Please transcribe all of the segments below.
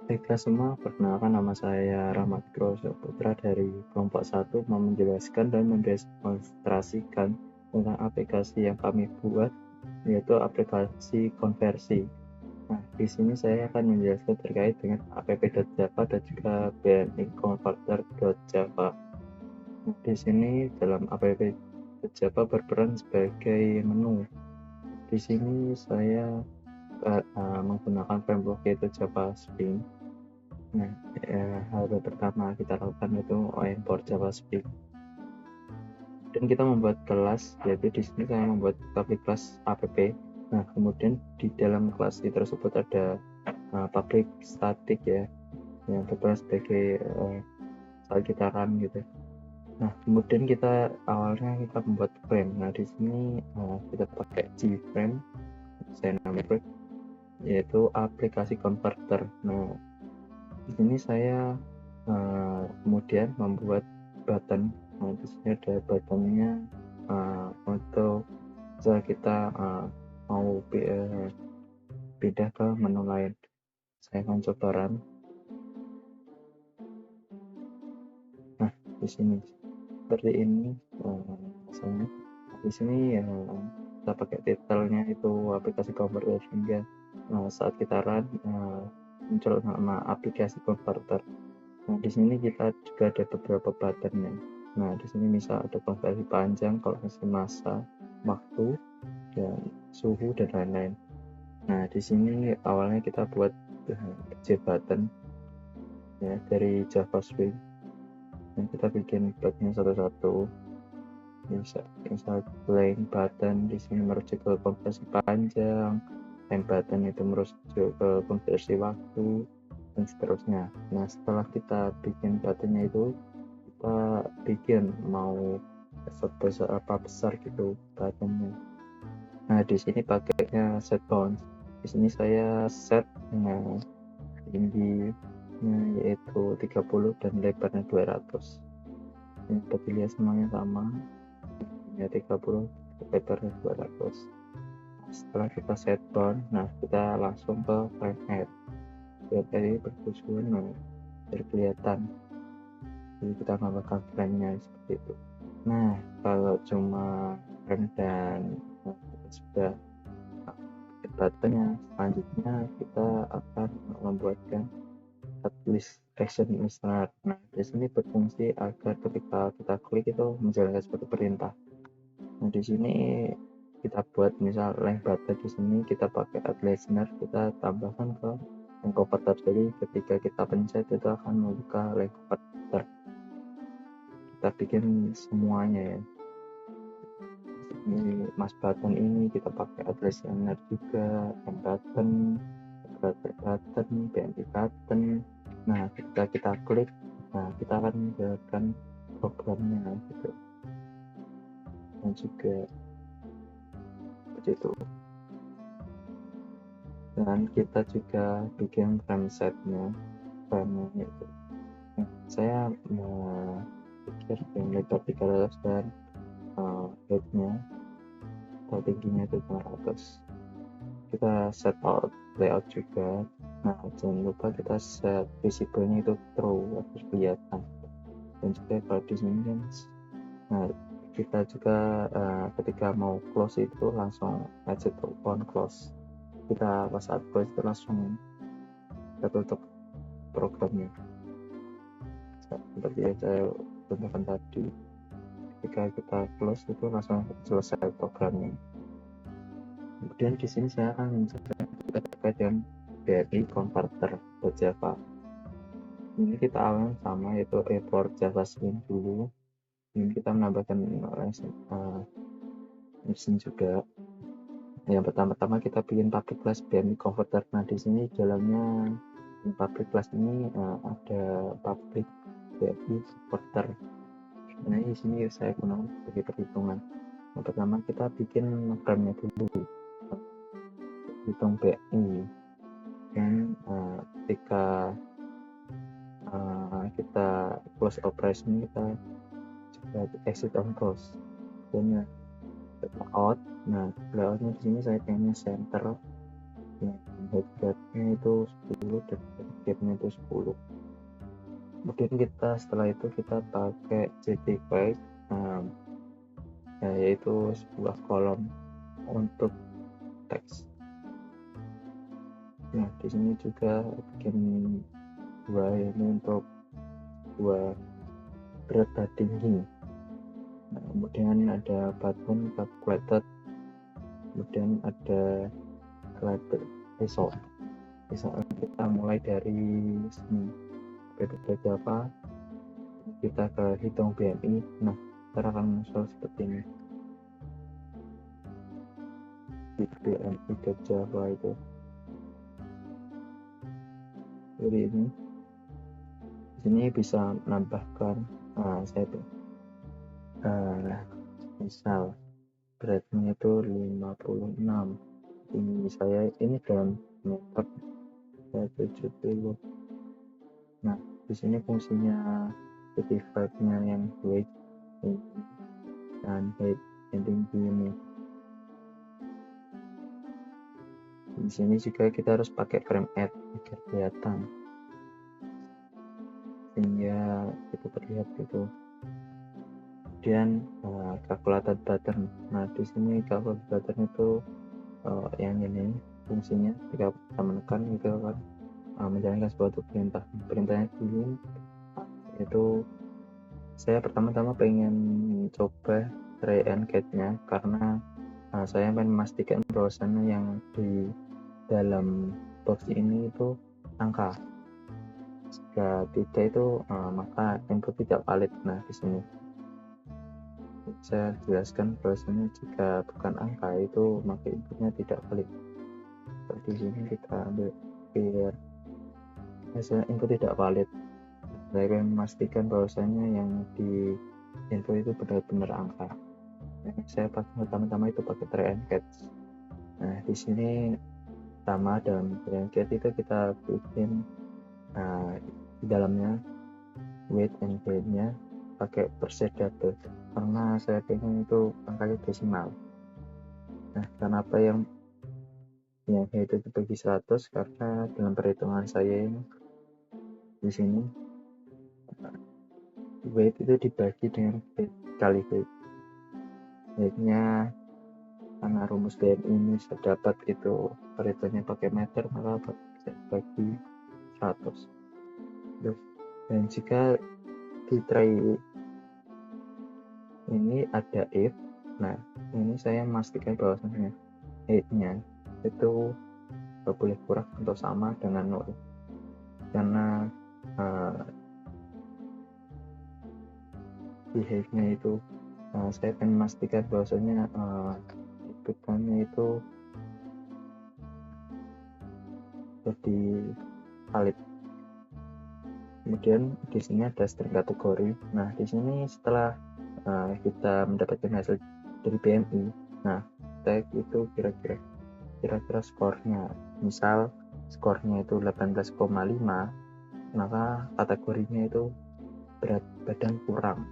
Baiklah semua, perkenalkan nama saya Rahmat Grosso Putra dari kelompok 1 mau menjelaskan dan mendemonstrasikan tentang aplikasi yang kami buat, yaitu aplikasi konversi. Nah, di sini saya akan menjelaskan terkait dengan app.java dan juga BNI Converter.java. Nah, di sini dalam app.java berperan sebagai menu. Di sini saya menggunakan framework yaitu Java Spring. Nah, hal pertama kita lakukan itu import Java Spring dan kita membuat kelas, yaitu di sini saya membuat public class app. Nah, kemudian di dalam kelas tersebut ada public static ya, yang berperan sebagai saat kita run gitu. Nah, kemudian kita awalnya kita membuat frame. Nah, di sini kita pakai Gframe, saya namakan yaitu aplikasi converter. Nah, di sini saya kemudian membuat button. Nah, di sini ada buttonnya untuk jika kita mau pindah ke menu lain. Saya akan coba run. Nah, di sini seperti ini misalnya. Di sini kita pakai titelnya itu aplikasi converter, sehingga saat kita run muncul nama aplikasi converter. Nah, di sini kita juga ada beberapa buttonnya. Nah, di sini misal ada konversi panjang, konversi masa, waktu, dan suhu dan lain-lain. Nah, di sini awalnya kita buat button ya dari Java Spring. Dan kita bikin buttonnya satu-satu. Misal blank button di sini merujuk ke konversi panjang, time button itu merujuk ke konversi waktu, dan seterusnya. Nah, setelah kita bikin buttonnya itu, kita bikin mau sebesar apa besar gitu buttonnya. Nah, di sini pakainya set bounds. Di sini saya set tingginya yaitu 30 dan lebarnya 200. Ini dapat dilihat semuanya sama, ya 30, lebarnya 200. Setelah kita set bound, nah kita langsung ke frame head. Lihat tadi bersusun, biar kelihatan. Jadi kita nambahkan frame-nya seperti itu. Nah, kalau cuma frame dan sudah buttonnya, selanjutnya kita akan membuatkan list action listener. Nah, di sini berfungsi agar ketika kita klik itu menjalankan seperti perintah. Nah, di sini kita buat misal link button, di sini kita pakai add listener, kita tambahkan ke link converter. Jadi ketika kita pencet itu akan membuka link converter. Kita bikin semuanya ya. Ini mas button ini kita pakai add listener juga, link button, button, BNB button. Nah, ketika kita klik, nah kita akan menjalankan programnya gitu. Dan juga seperti itu. Dan kita juga bikin frame setnya, frame-nya itu. Nah, saya pikir yang lebar 300 dan height-nya atau tingginya itu 500. Kita set out layout juga. Nah, jangan lupa kita set visible-nya itu true, harus kelihatan. Dan juga kalau di sini kan, nah kita juga ketika mau close itu langsung exit on close. Kita pas saat close itu langsung kita tutup programnya. Seperti yang saya contohkan tadi, ketika kita close itu langsung selesai programnya. Kemudian di sini saya akan menjelaskan terkait dengan BNI Converter.java. Ini kita awalnya sama, yaitu import Java Spring dulu. Ini kita menambahkan mesin juga. Yang pertama-tama kita bikin public class BNI Converter. Nah, di sini dalamnya public class ini ada public BNI Converter. Nah, di sini saya gunakan sebagai perhitungan. Yang pertama kita bikin frame-nya dulu, hitung BNI, dan ketika kita close operation kita coba exit on close. Dan out. Nah, layoutnya di sini saya pengennya center, height guardnya itu 10 dan gapnya itu 10. Kemudian setelah itu kita pakai JT5, yaitu sebuah kolom untuk teks. Nah, di sini juga bikin dua ini untuk dua berat tinggi. Nah, kemudian ada button calculated, kemudian ada label besok kita mulai dari sini beda apa kita ke hitung BMI. Nah, kita akan muncul seperti ini di BMI ke Java itu. Jadi ini di sini bisa menambahkan misal beratnya itu 56, tinggi saya ini dalam meter 70. Nah, di sini fungsinya 55-nya yang weight dan height yang tinggi ini. Di sini juga kita harus pakai frame add agar kelihatan sehingga itu terlihat gitu. Kemudian calculated button. Nah, di sini calculated button itu yang ini fungsinya ketika kita menekan gitu kan menjalankan suatu perintahnya dulu, itu saya pertama-tama pengen coba try and catch-nya karena saya pengen memastikan bahwasannya yang di dalam box ini itu angka. Jika tidak itu maka input tidak valid. Nah, di sini saya jelaskan bahwasanya jika bukan angka itu maka inputnya tidak valid. Di sini kita ambil biar hasil input tidak valid. Saya ingin memastikan bahwasanya yang di input itu benar-benar angka. Saya pertama-tama itu pakai try and catch. Nah, di sini sama dalam try and catch itu kita bikin di dalamnya weight and height-nya pakai percent double karena saya pengen itu angkanya desimal. Nah, kenapa yang height itu dibagi 100 karena dalam perhitungan saya ini di sini weight itu dibagi dengan height kali height. Height-nya karena rumus BMI ini saya dapat itu perhitungannya pakai meter maka bagi 100. Dan jika di try ini ada if, nah ini saya memastikan bahwasanya height-nya itu gak boleh kurang atau sama dengan 0 karena di height-nya itu saya akan memastikan bahwasanya inputannya itu jadi valid. Kemudian di sini ada string kategori. Nah, di sini setelah kita mendapatkan hasil dari BMI, nah tag itu kira-kira skornya. Misal skornya itu 18,5, maka kategorinya itu berat badan kurang.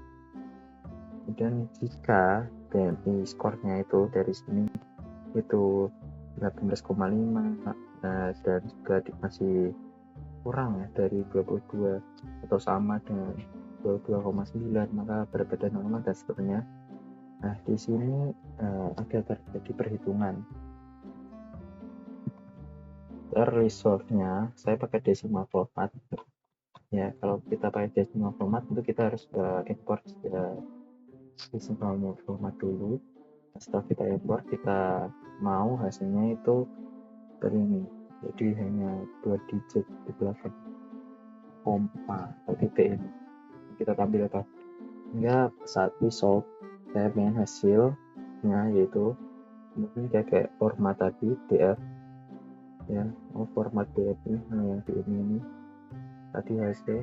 Kemudian jika BMI skornya itu dari sini itu 18,5 dan juga masih kurang ya dari 22 atau sama dengan 22,9 maka berat badan normal dan seterusnya. Nah, di sini ada terjadi perhitungan. Resolve-nya saya pakai decimal format. Ya, kalau kita pakai decimal format itu kita harus import decimal format dulu. Setelah kita import, kita mau hasilnya itu begini. Jadi hanya 2 digit di belakang koma atau titik ini kita tampilkan. Hingga saat resolve saya pengen hasilnya yaitu mungkin kayak format tadi df ya, format df ini yang di ini tadi hasil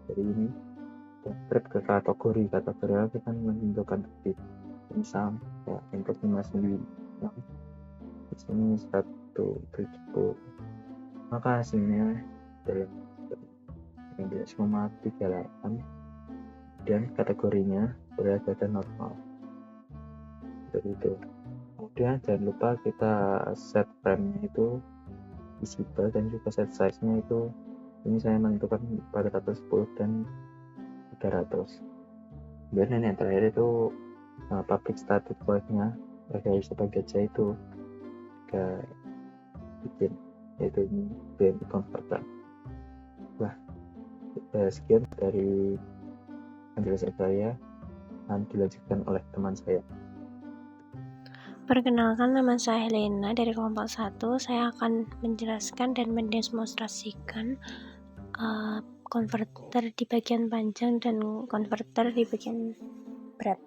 dari ini trip ke kategori kita kan menentukan titik misal ya input 59 di sini 170 maka hasilnya dalam 19,38 dan kategorinya berat badan normal. Seperti itu. Kemudian jangan lupa kita set frame-nya itu visible dan juga set size-nya itu, ini saya menentukan 410 dan 300. Kemudian yang terakhir itu public static void-nya dari sebagai C itu juga bikin, yaitu ini BNI converter. Wah, sekian dari penjelasan saya, dilanjutkan oleh teman saya. Perkenalkan, nama saya Helena dari kelompok 1. Saya akan menjelaskan dan mendemonstrasikan konverter di bagian panjang dan konverter di bagian berat.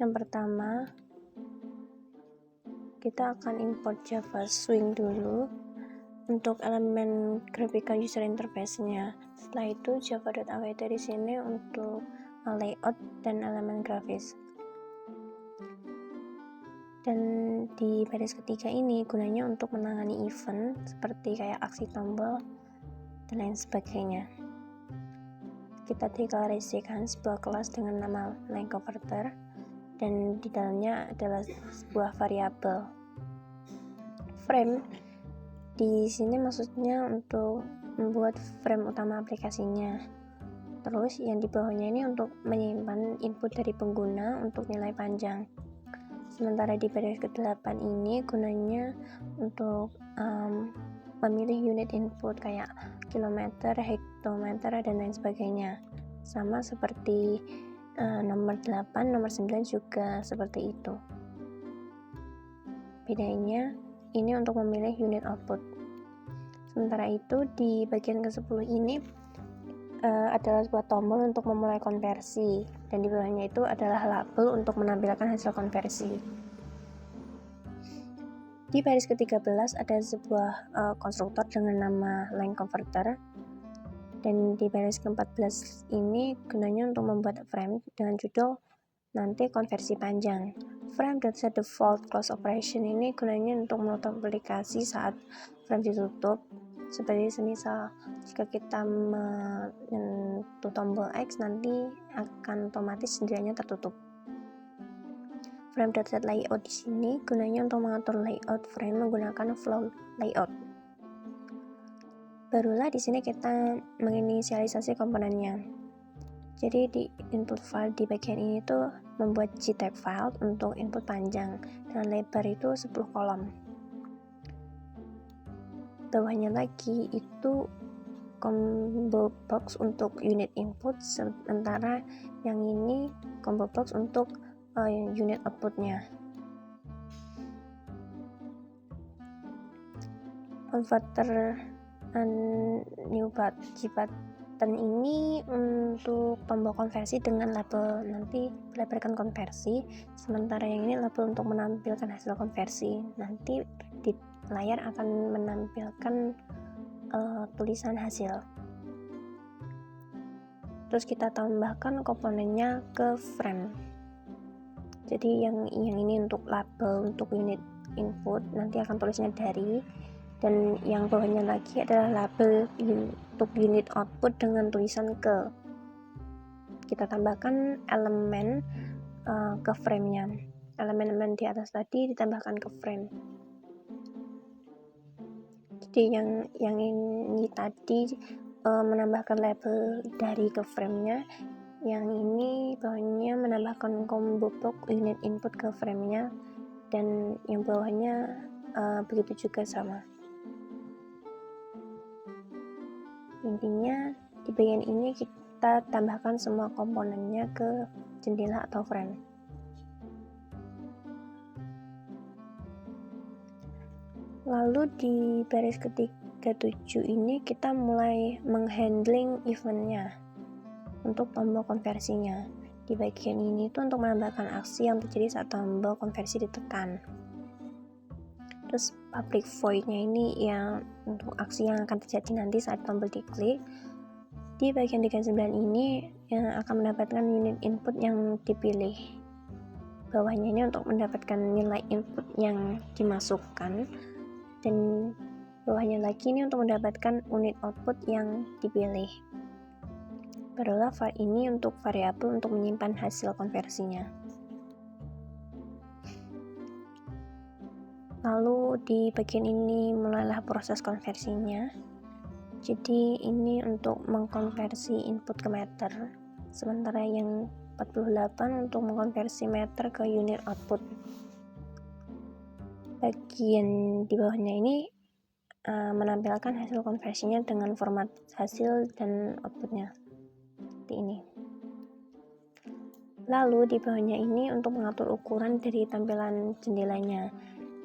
Yang pertama, kita akan import Java Swing dulu untuk elemen graphical user interface-nya. Setelah itu java.awt di sini untuk layout dan elemen grafis. Dan di baris ketiga ini gunanya untuk menangani event seperti kayak aksi tombol dan lain sebagainya. Kita deklarasikan sebuah kelas dengan nama line converter dan di dalamnya adalah sebuah variabel. Frame di sini maksudnya untuk membuat frame utama aplikasinya. Terus yang di bawahnya ini untuk menyimpan input dari pengguna untuk nilai panjang. Sementara di baris ke-8 ini gunanya untuk memilih unit input kayak kilometer, hektometer, dan lain sebagainya. Sama seperti nomor 8, nomor 9 juga seperti itu. Bedanya ini untuk memilih unit output. Sementara itu di bagian ke-10 ini adalah sebuah tombol untuk memulai konversi, dan di bawahnya itu adalah label untuk menampilkan hasil konversi. Di baris ke-13 ada sebuah konstruktor dengan nama line converter, dan di baris ke-14 ini gunanya untuk membuat frame dengan judul nanti konversi panjang. Frame.set default close operation ini gunanya untuk menutup aplikasi saat frame ditutup, seperti semisal jika kita menyentuh tombol X nanti akan otomatis sendirinya tertutup. Frame.set layout di sini gunanya untuk mengatur layout frame menggunakan flow layout. Barulah di sini kita menginisialisasi komponennya. Jadi di input file di bagian ini tuh membuat JTAG file untuk input panjang dan lebar itu 10 kolom. Bawahnya lagi itu combo box untuk unit input, sementara yang ini combo box untuk unit outputnya. Converter new button ini untuk tombol konversi dengan label nanti melaporkan konversi, sementara yang ini label untuk menampilkan hasil konversi. Nanti di layar akan menampilkan tulisan hasil. Terus kita tambahkan komponennya ke frame. Jadi yang ini untuk label untuk unit input nanti akan tulisnya dari, dan yang bawahnya lagi adalah label untuk unit output dengan tulisan ke. Kita tambahkan elemen ke frame-nya. Elemen-elemen di atas tadi ditambahkan ke frame. Jadi yang ini tadi menambahkan label dari ke frame-nya, yang ini bawahnya menambahkan combo box unit input ke frame-nya, dan yang bawahnya begitu juga sama. Intinya di bagian ini kita tambahkan semua komponennya ke jendela atau frame. Lalu di baris ke-37 ini kita mulai menghandling eventnya untuk tombol konversinya. Di bagian ini itu untuk menambahkan aksi yang terjadi saat tombol konversi ditekan. Terus public void-nya ini yang untuk aksi yang akan terjadi nanti saat tombol diklik. Di bagian 39 ini yang akan mendapatkan unit input yang dipilih. Bawahnya ini untuk mendapatkan nilai input yang dimasukkan, dan bawahnya lagi ini untuk mendapatkan unit output yang dipilih. Barulah file ini untuk variabel untuk menyimpan hasil konversinya. Lalu di bagian ini mulailah proses konversinya. Jadi ini untuk mengkonversi input ke meter, sementara yang 48 untuk mengkonversi meter ke unit output. Bagian di bawahnya ini menampilkan hasil konversinya dengan format hasil dan outputnya seperti ini. Lalu di bawahnya ini untuk mengatur ukuran dari tampilan jendelanya.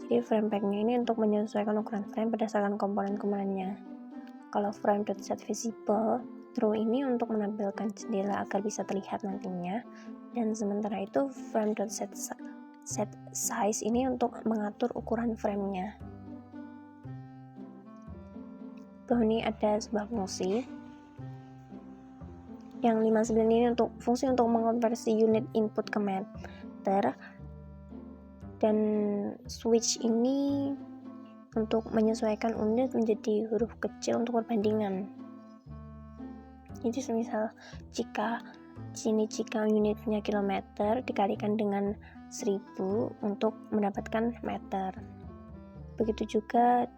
Jadi frame pack-nya ini untuk menyesuaikan ukuran frame berdasarkan komponen-komponennya. Kalau frame.setVisible row ini untuk menampilkan jendela agar bisa terlihat nantinya, dan sementara itu frame.setSize ini untuk mengatur ukuran framenya. Bawah ini ada sebuah fungsi yang 59 ini untuk fungsi untuk mengkonversi unit input ke meter, dan switch ini untuk menyesuaikan unit menjadi huruf kecil untuk perbandingan. Jadi semisal jika unitnya kilometer dikalikan dengan 1000 untuk mendapatkan meter. Begitu juga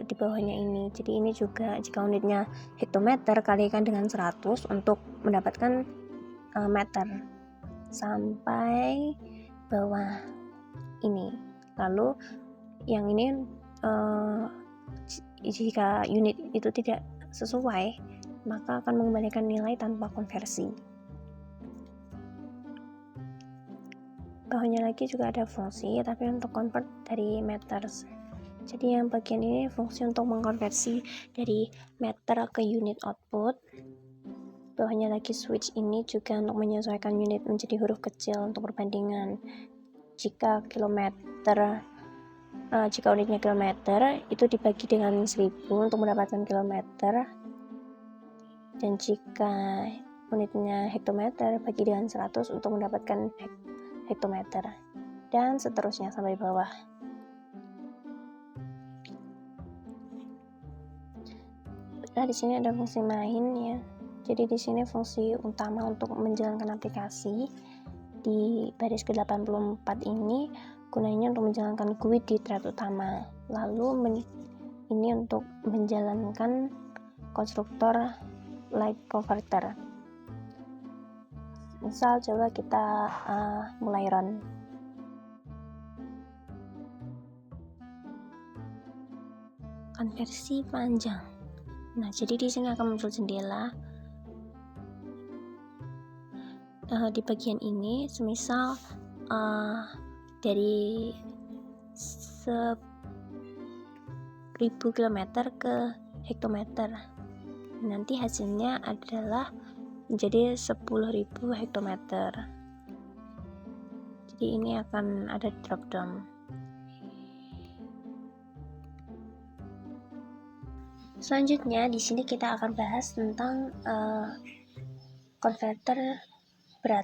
di bawahnya ini. Jadi ini juga jika unitnya hektometer kalikan dengan 100 untuk mendapatkan meter sampai bawah ini. Lalu yang ini jika unit itu tidak sesuai, maka akan mengembalikan nilai tanpa konversi. Bawahnya lagi juga ada fungsi, tapi untuk convert dari meters. Jadi yang bagian ini fungsi untuk mengkonversi dari meter ke unit output. Bawahnya lagi switch ini juga untuk menyesuaikan unit menjadi huruf kecil untuk perbandingan. Jika unitnya kilometer itu dibagi dengan 1000 untuk mendapatkan kilometer, dan jika unitnya hektometer bagi dengan 100 untuk mendapatkan hektometer, dan seterusnya sampai bawah. Nah, di sini ada fungsi main ya. Jadi di sini fungsi utama untuk menjalankan aplikasi di baris ke-84 ini gunanya untuk menjalankan GUI di thread utama. Lalu ini untuk menjalankan konstruktor light converter. Misal coba kita mulai run. Konversi panjang. Nah, jadi di sini akan muncul jendela. Di bagian ini, semisal dari 1000 km ke hektometer, nanti hasilnya adalah menjadi 10.000 hektometer. Jadi ini akan ada drop down. Selanjutnya di sini kita akan bahas tentang konverter berat.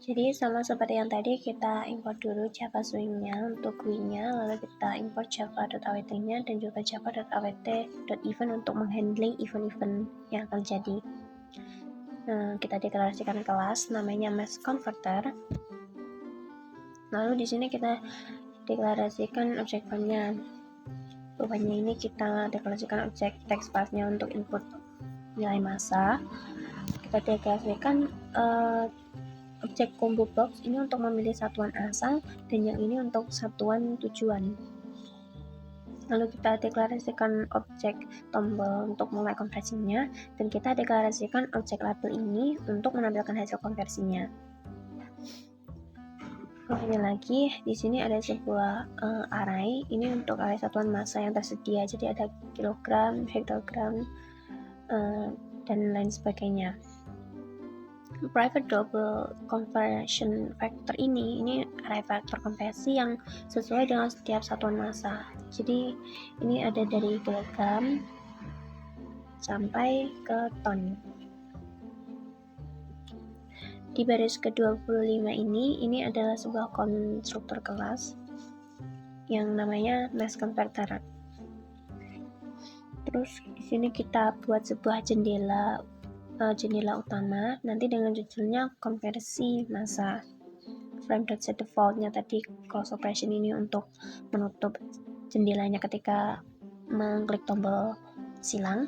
Jadi sama seperti yang tadi, kita import dulu Java Swing-nya untuk GUI-nya, lalu kita import java.awt-nya dan juga java.awt.event untuk menghandling event-event yang terjadi. Kita deklarasikan kelas namanya mass converter. Lalu di sini kita deklarasikan objek file-nya. Rupanya ini kita deklarasikan objek text path-nya untuk input nilai massa. Kita deklarasikan objek combo box ini untuk memilih satuan asal dan yang ini untuk satuan tujuan. Lalu kita deklarasikan objek tombol untuk mulai konversinya, dan kita deklarasikan objek label ini untuk menampilkan hasil konversinya. Ini lagi, di sini ada sebuah array, ini untuk array satuan massa yang tersedia, jadi ada kilogram, hektogram, dan lain sebagainya. Private double conversion factor ini array faktor konversi yang sesuai dengan setiap satuan massa. Jadi ini ada dari kilogram sampai ke ton. Di baris ke-25 ini adalah sebuah konstruktor kelas yang namanya mass converter. Terus di sini kita buat sebuah jendela utama nanti dengan judulnya konversi massa. frame.set defaultnya tadi close operation ini untuk menutup jendelanya ketika mengklik tombol silang.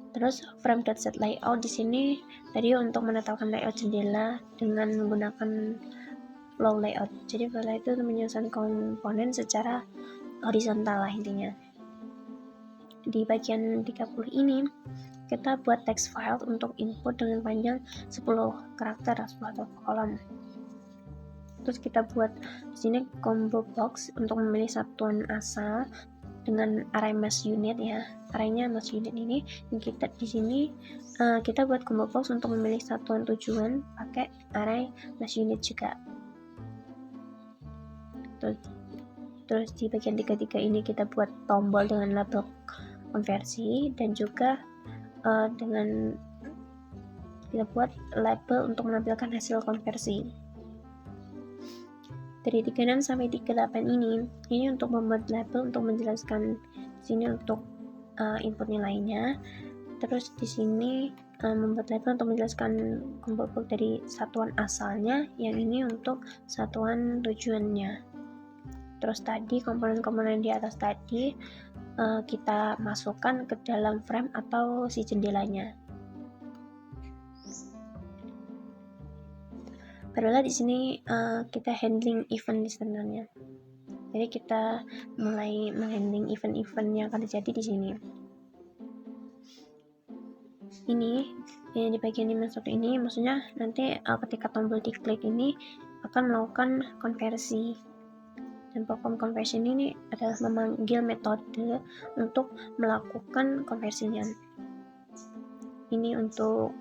Terus frame.set layout di sini tadi untuk menetapkan layout jendela dengan menggunakan flow layout. Jadi flow layout itu menyusun komponen secara horizontal lah intinya. Di bagian 30 ini kita buat text file untuk input dengan panjang 10 karakter, 10 kolom. Terus kita buat di sini combo box untuk memilih satuan asal dengan array mesh unit ya. Arraynya mesh unit ini kita di sini kita buat combo box untuk memilih satuan tujuan pakai array mesh unit juga. Terus di bagian 33 ini kita buat tombol dengan label konversi dan juga dengan kita buat label untuk menampilkan hasil konversi. Dari 36 sampai 38 ini untuk membuat label untuk menjelaskan sini untuk input nilainya. Terus di sini membuat label untuk menjelaskan combo box dari satuan asalnya, yang ini untuk satuan tujuannya. Terus tadi komponen-komponen di atas tadi kita masukkan ke dalam frame atau si jendelanya. Padahal di sini kita handling event sebenarnya. Jadi kita mulai menghandling event-event yang akan terjadi di sini. Ini di bagian 51 ini maksudnya nanti ketika tombol diklik ini akan melakukan konversi. Dan program conversion ini adalah memanggil metode untuk melakukan konversinya. Ini untuk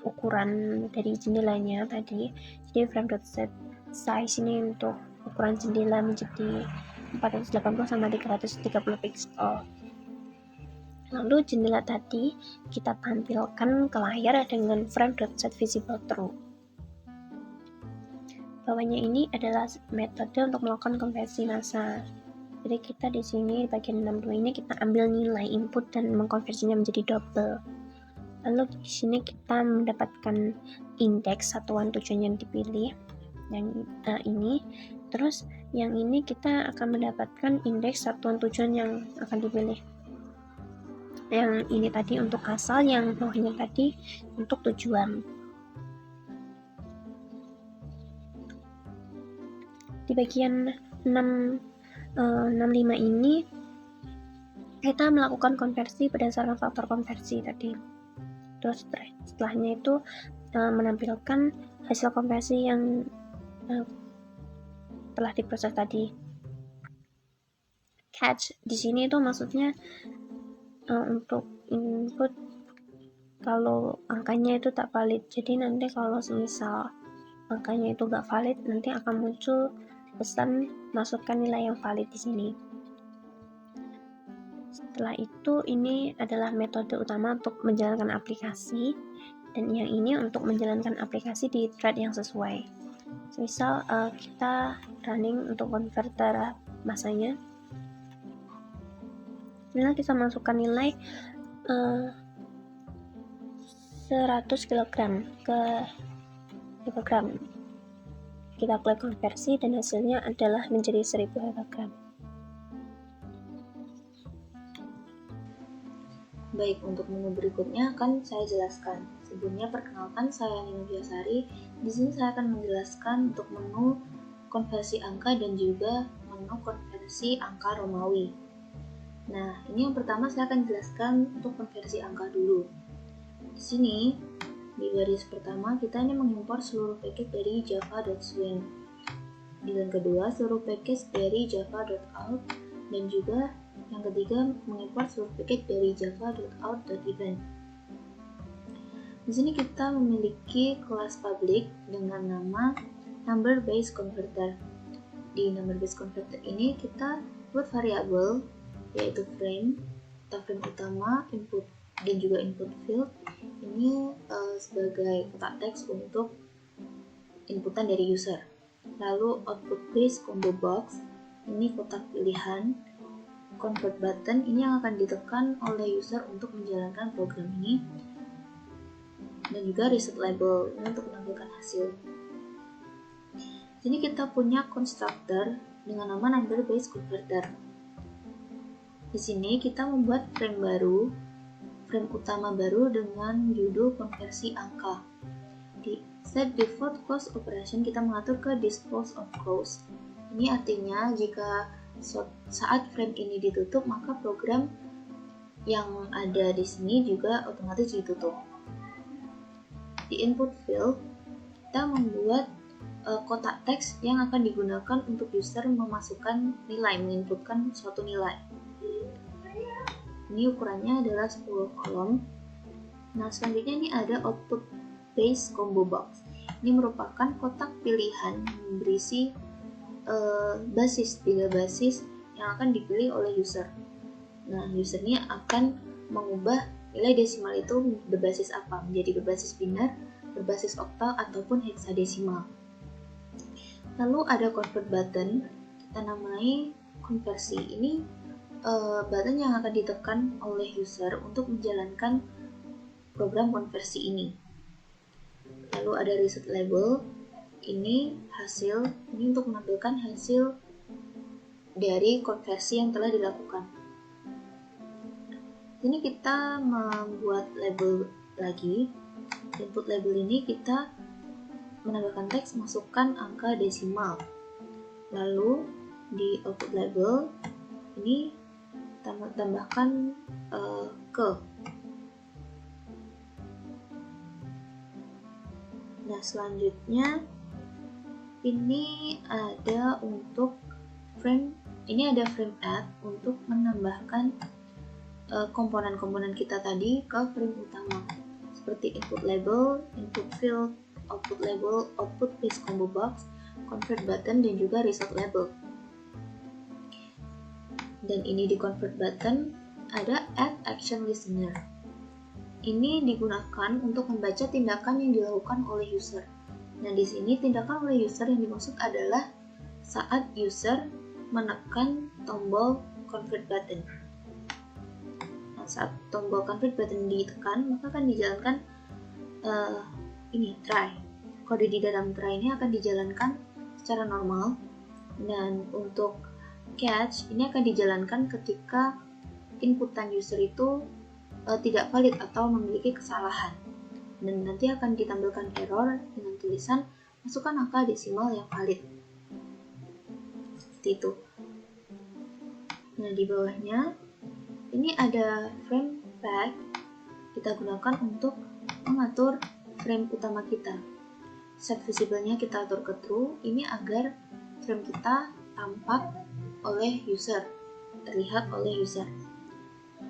ukuran dari jendelanya tadi. Jadi frame.set size ini untuk ukuran jendela menjadi 480 sama 330 pixel. Lalu jendela tadi kita tampilkan ke layar dengan frame.set visible true. Bawahnya ini adalah metode untuk melakukan konversi massa. Jadi kita di sini bagian 62 ini kita ambil nilai input dan mengkonversinya menjadi double. Lalu di sini kita mendapatkan indeks satuan tujuan yang dipilih, yang ini. Terus yang ini kita akan mendapatkan indeks satuan tujuan yang akan dipilih. Yang ini tadi untuk asal, yang bawahnya tadi untuk tujuan. Di bagian 65 ini kita melakukan konversi berdasarkan faktor konversi tadi. Terus setelahnya itu menampilkan hasil konversi yang telah diproses tadi. Catch di sini itu maksudnya untuk input kalau angkanya itu tak valid. Jadi nanti kalau semisal angkanya itu gak valid, nanti akan muncul pesan masukkan nilai yang valid di sini. Setelah itu ini adalah metode utama untuk menjalankan aplikasi, dan yang ini untuk menjalankan aplikasi di thread yang sesuai. Misal kita running untuk converter masanya, nah kita masukkan nilai 100 kg ke kilogram. Kita klik konversi dan hasilnya adalah menjadi 1000 kg. Baik, untuk menu berikutnya akan saya jelaskan. Sebelumnya perkenalkan, saya Nina Biasari. Di sini saya akan menjelaskan untuk menu konversi angka dan juga menu konversi angka Romawi. Nah, ini yang pertama saya akan jelaskan untuk konversi angka dulu. Di sini di garis pertama kita ini mengimpor seluruh paket dari java.swing. Di yang kedua seluruh paket dari java.out, dan juga yang ketiga mengimpor seluruh paket dari java.out.event. Di sini kita memiliki kelas public dengan nama number base converter. Di number base converter ini kita buat variabel yaitu frame atau frame utama, input dan juga input field ini sebagai kotak teks untuk inputan dari user. Lalu output base combo box ini kotak pilihan. Convert button ini yang akan ditekan oleh user untuk menjalankan program ini, dan juga reset label ini untuk menampilkan hasil. Jadi kita punya constructor dengan nama number base converter. Di sini kita membuat frame utama baru dengan judul konversi angka. Di set default close operation kita mengatur ke dispose of close. Ini artinya jika saat frame ini ditutup, maka program yang ada di sini juga otomatis ditutup. Di input field kita membuat kotak teks yang akan digunakan untuk user memasukkan nilai, menginputkan suatu nilai. Ini ukurannya adalah 10 kolom. Nah, selanjutnya ini ada output base combo box. Ini merupakan kotak pilihan yang berisi tiga basis yang akan dipilih oleh user. Nah, usernya akan mengubah nilai desimal itu berbasis apa? Menjadi berbasis biner, berbasis oktal, ataupun heksadesimal. Lalu ada convert button, kita namai konversi. Ini button yang akan ditekan oleh user untuk menjalankan program konversi ini. Lalu ada reset label, ini untuk menampilkan hasil dari konversi yang telah dilakukan. Ini kita membuat label lagi. Input label ini kita menambahkan teks, masukkan angka desimal. Lalu di output label ini tambahkan ke. Nah, selanjutnya ini ada untuk frame. Ini ada frame add untuk menambahkan komponen-komponen kita tadi ke frame utama, seperti input label, input field, output label, output base combo box, convert button, dan juga reset label. Dan ini di convert button ada add action listener. Ini digunakan untuk membaca tindakan yang dilakukan oleh user. Nah, di sini tindakan oleh user yang dimaksud adalah saat user menekan tombol convert button. Nah, saat tombol convert button ditekan, maka akan dijalankan try. Kode di dalam try ini akan dijalankan secara normal, dan untuk catch ini akan dijalankan ketika inputan user itu tidak valid atau memiliki kesalahan, dan nanti akan ditampilkan error dengan tulisan masukkan angka desimal yang valid. Seperti itu. Nah, di bawahnya ini ada frame path, kita gunakan untuk mengatur frame utama kita. Set visible-nya kita atur ke true, ini agar frame kita tampak oleh user, terlihat oleh user.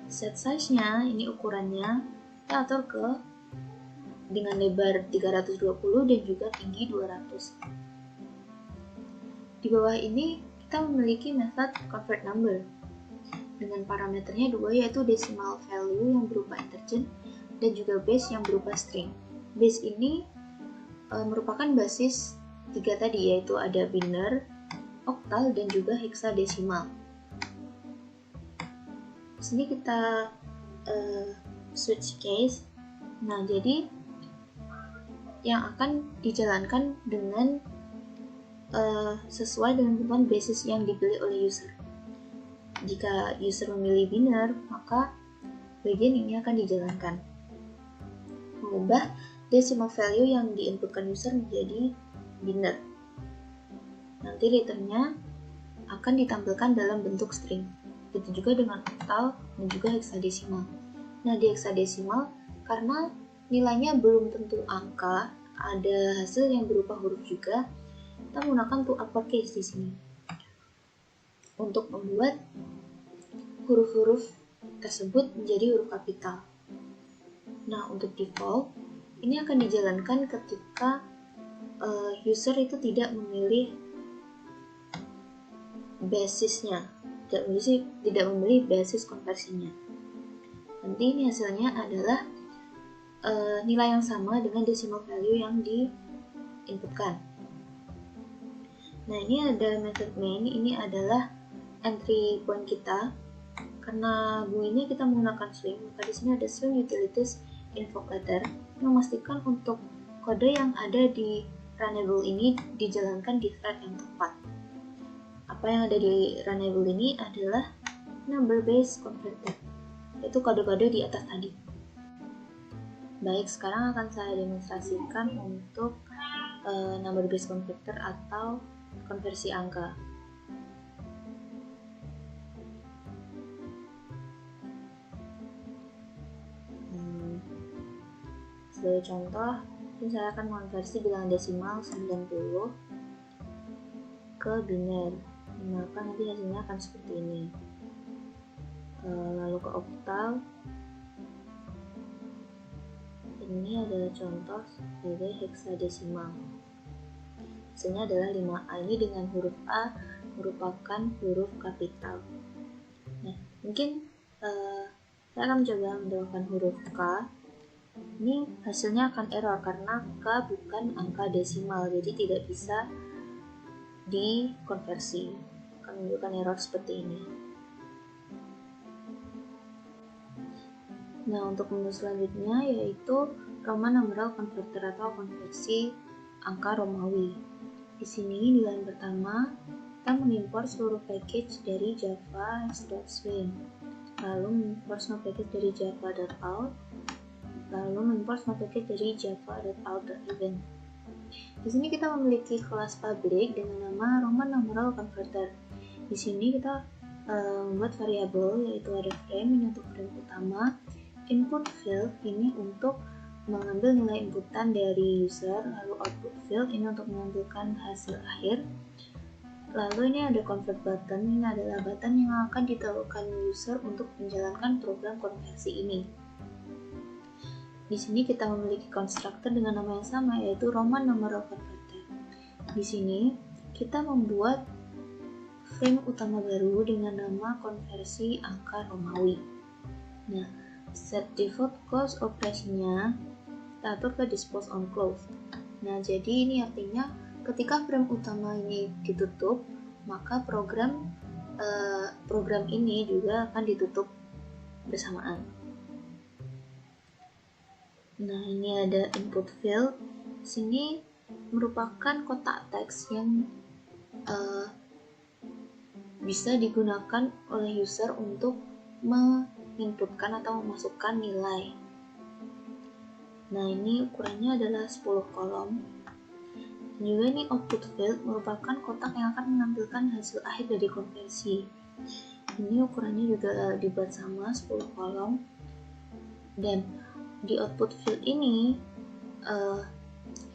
Set size-nya, ini ukurannya, kita atur dengan lebar 320 dan juga tinggi 200. Di bawah ini kita memiliki method convert number dengan parameternya dua, yaitu decimal value yang berupa integer dan juga base yang berupa string. Base ini merupakan basis 3 tadi, yaitu ada biner, oktal, dan juga heksadesimal. Di sini kita switch case. Nah, jadi yang akan dijalankan dengan sesuai dengan kebutuhan basis yang dipilih oleh user. Jika user memilih biner, maka bagian ini akan dijalankan. Mengubah decimal value yang diinputkan user menjadi biner. Nanti returnnya akan ditampilkan dalam bentuk string. Begitu juga dengan oktal dan juga heksadesimal. Nah, di heksadesimal, karena nilainya belum tentu angka, ada hasil yang berupa huruf juga, kita menggunakan to uppercase di sini untuk membuat huruf-huruf tersebut menjadi huruf kapital. Nah, untuk default ini akan dijalankan ketika user itu tidak memilih basisnya, tidak memilih basis konversinya. Nanti ini hasilnya adalah nilai yang sama dengan decimal value yang diinputkan. Nah, ini ada method main, ini adalah entry point kita. Karena bunyinya kita menggunakan string, maka di sini ada string utilities invoke letter, memastikan untuk kode yang ada di runnable ini dijalankan di thread yang tepat. Apa yang ada di runnable ini adalah number base converter, yaitu kode-kode di atas tadi. Baik, sekarang akan saya demonstrasikan untuk number base converter atau konversi angka. Sebagai contoh, saya akan mengonversi bilangan desimal 90 ke biner, maka nanti hasilnya akan seperti ini. Lalu ke oktal, ini adalah contoh sebagai heksadesimal. Hasilnya adalah 5A. Ini dengan huruf A merupakan huruf kapital. Nah, mungkin saya akan mencoba menambahkan huruf K. Ini hasilnya akan error karena K bukan angka desimal, jadi tidak bisa dikonversi. Akan menunjukkan error seperti ini. Nah, untuk menu selanjutnya yaitu Roman numeral converter atau konversi angka Romawi. Di sini di line pertama kita mengimport seluruh package dari Java h.swing, lalu mengimport semua package dari java.out, lalu mengimport semua package dari java.out.event. Di sini kita memiliki kelas public dengan nama Roman numeral converter. Di sini kita membuat variabel, yaitu ada frame ini untuk frame utama, input field ini untuk mengambil nilai inputan dari user, lalu output field ini untuk mengambilkan hasil akhir. Lalu ini ada convert button, ini adalah button yang akan ditekan user untuk menjalankan program konversi ini. Di sini kita memiliki konstruktor dengan nama yang sama, yaitu Roman numeral converter. Di sini kita membuat frame utama baru dengan nama konversi angka Romawi. Nah, set default close operasinya kita atur ke dispose on close. Nah, jadi ini artinya ketika frame utama ini ditutup, maka program ini juga akan ditutup bersamaan. Nah, ini ada input field. Sini merupakan kotak teks yang bisa digunakan oleh user untuk menginputkan atau memasukkan nilai. Nah, ini ukurannya adalah 10 kolom. Dan juga ini output field merupakan kotak yang akan menampilkan hasil akhir dari konversi. Ini ukurannya juga dibuat sama 10 kolom. Dan di output field ini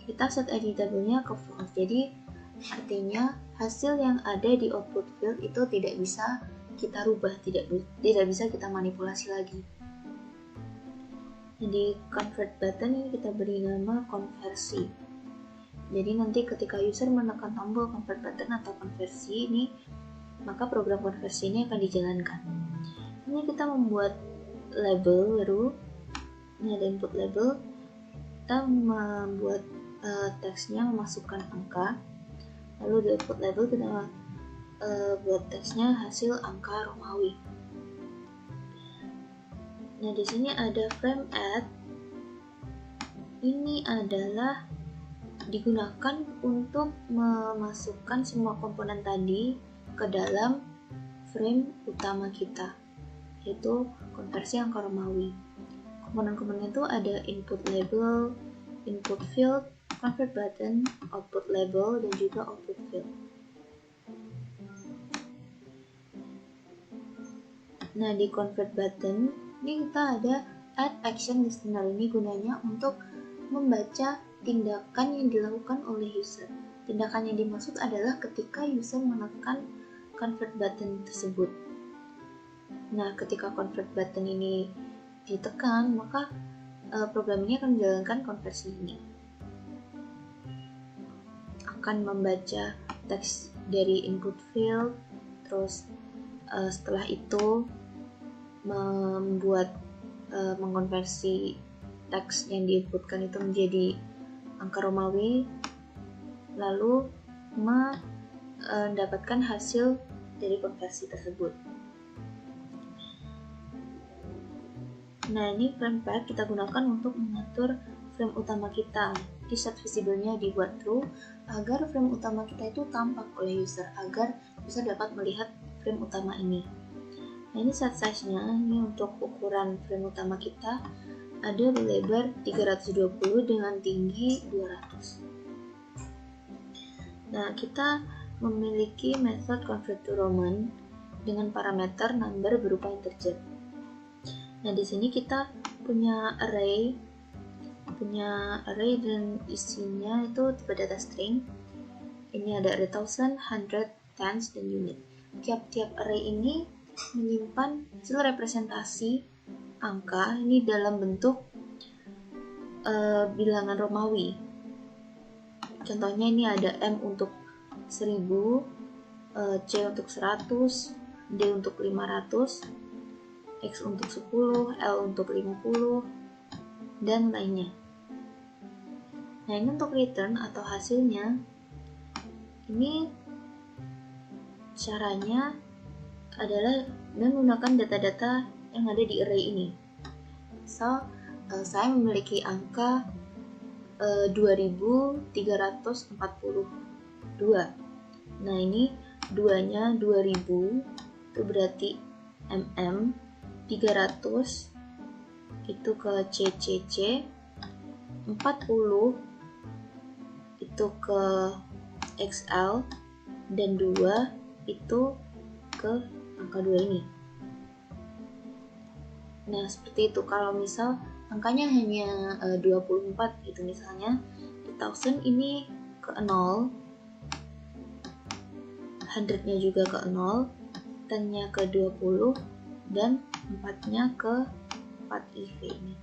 kita set editable-nya ke false. Jadi artinya hasil yang ada di output field itu tidak bisa kita rubah, tidak bisa kita manipulasi lagi. Jadi convert button ini kita beri nama konversi. Jadi nanti ketika user menekan tombol convert button atau konversi ini, maka program konversi ini akan dijalankan. Ini kita membuat label baru. Ini ada input label. Kita membuat teksnya memasukkan angka. Lalu di output label kita buat teksnya hasil angka Romawi. Nah, di sini ada frame add. Ini adalah digunakan untuk memasukkan semua komponen tadi ke dalam frame utama kita, yaitu konversi angka Romawi. Komponen-komponen itu ada input label, input field, convert button, output label, dan juga output field. Nah, di convert button ini kita ada add action listener. Ini gunanya untuk membaca tindakan yang dilakukan oleh user. Tindakan yang dimaksud adalah ketika user menekan convert button tersebut. Nah, ketika convert button ini ditekan, maka program ini akan menjalankan konversi ini. Akan membaca teks dari input field, terus setelah itu mengkonversi teks yang diinputkan itu menjadi angka Romawi, lalu mendapatkan hasil dari konversi tersebut. Nah, ini frame path kita gunakan untuk mengatur frame utama kita, set visible-nya dibuat true agar frame utama kita itu tampak oleh user, agar user dapat melihat frame utama ini. Nah, ini set size-nya, ini untuk ukuran frame utama kita ada berlebar 320 dengan tinggi 200. Nah, kita memiliki method convert to Roman dengan parameter number berupa integer. Nah, di sini kita punya array dan isinya itu tipe data string. Ini ada array thousand, hundred, tens, dan unit. Tiap-tiap array ini menyimpan hasil representasi angka ini dalam bentuk bilangan Romawi. Contohnya ini ada M untuk 1000, C untuk 100, D untuk 500, X untuk 10, L untuk 50, dan lainnya. Nah, ini untuk return atau hasilnya, ini caranya adalah menggunakan data-data yang ada di array ini. So, saya memiliki angka 2342. Nah, ini 2-nya 2000, itu berarti mm, 300 itu ke CCC, 40 itu ke XL, dan 2 itu ke angka 2 ini. Nah, seperti itu. Kalau misal angkanya hanya 24 gitu misalnya, di 1000 ini ke 0, 100-nya juga ke 0, 10-nya ke 20, dan 4-nya ke 4IV ini.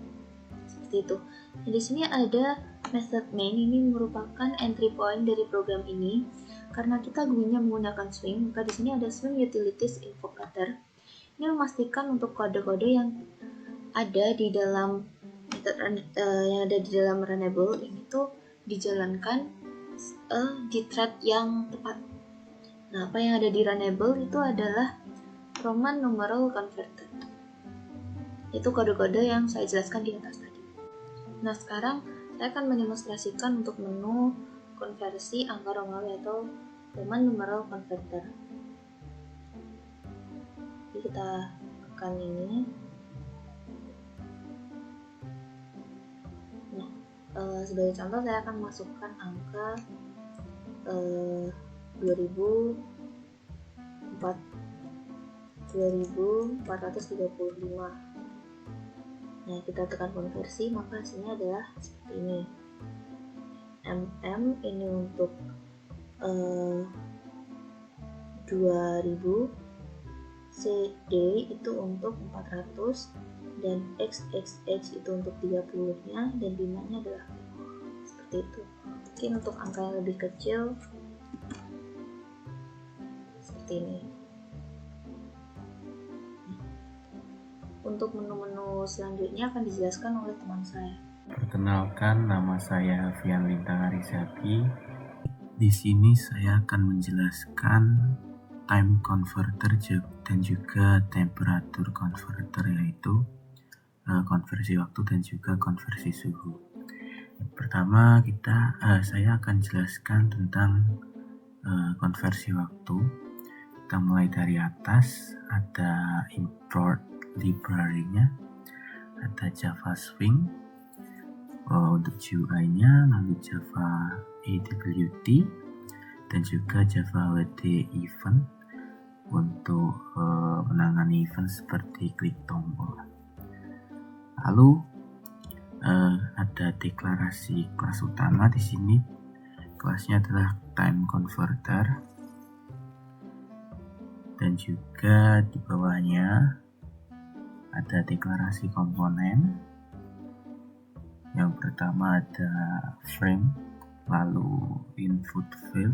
Seperti itu. Nah, di sini ada method main, ini merupakan entry point dari program ini. Karena kita menggunakan swing, maka di sini ada swing utilities info pattern. Ini memastikan untuk kode-kode yang ada di dalam runnable ini tuh dijalankan di thread yang tepat. Nah, apa yang ada di runnable itu adalah Roman numeral converter. Itu kode-kode yang saya jelaskan di atas tadi. Nah, sekarang saya akan mendemonstrasikan untuk menu konversi angka Romawi atau Roman numeral converter. Jadi kita tekan ini. Nah, sebagai contoh saya akan masukkan angka 2435. Nah, kita tekan konversi, maka hasilnya adalah seperti ini. MM ini untuk 2000, CD itu untuk 400, dan XXX itu untuk 30-nya, dan bimanya adalah seperti itu. Mungkin untuk angka yang lebih kecil seperti ini. Untuk menu-menu selanjutnya akan dijelaskan oleh teman saya. Perkenalkan, nama saya Fian Lintang Arisapi. Di sini saya akan menjelaskan time converter dan juga temperature converter, yaitu konversi waktu dan juga konversi suhu. Pertama saya akan jelaskan tentang konversi waktu. Kita mulai dari atas, ada import library-nya, ada Java Swing untuk GUI-nya, lalu Java AWT, dan juga Java WD Event untuk menangani event seperti klik tombol. Lalu ada deklarasi kelas utama. Di sini kelasnya adalah time converter, dan juga di bawahnya ada deklarasi komponen. Yang pertama ada frame, lalu input field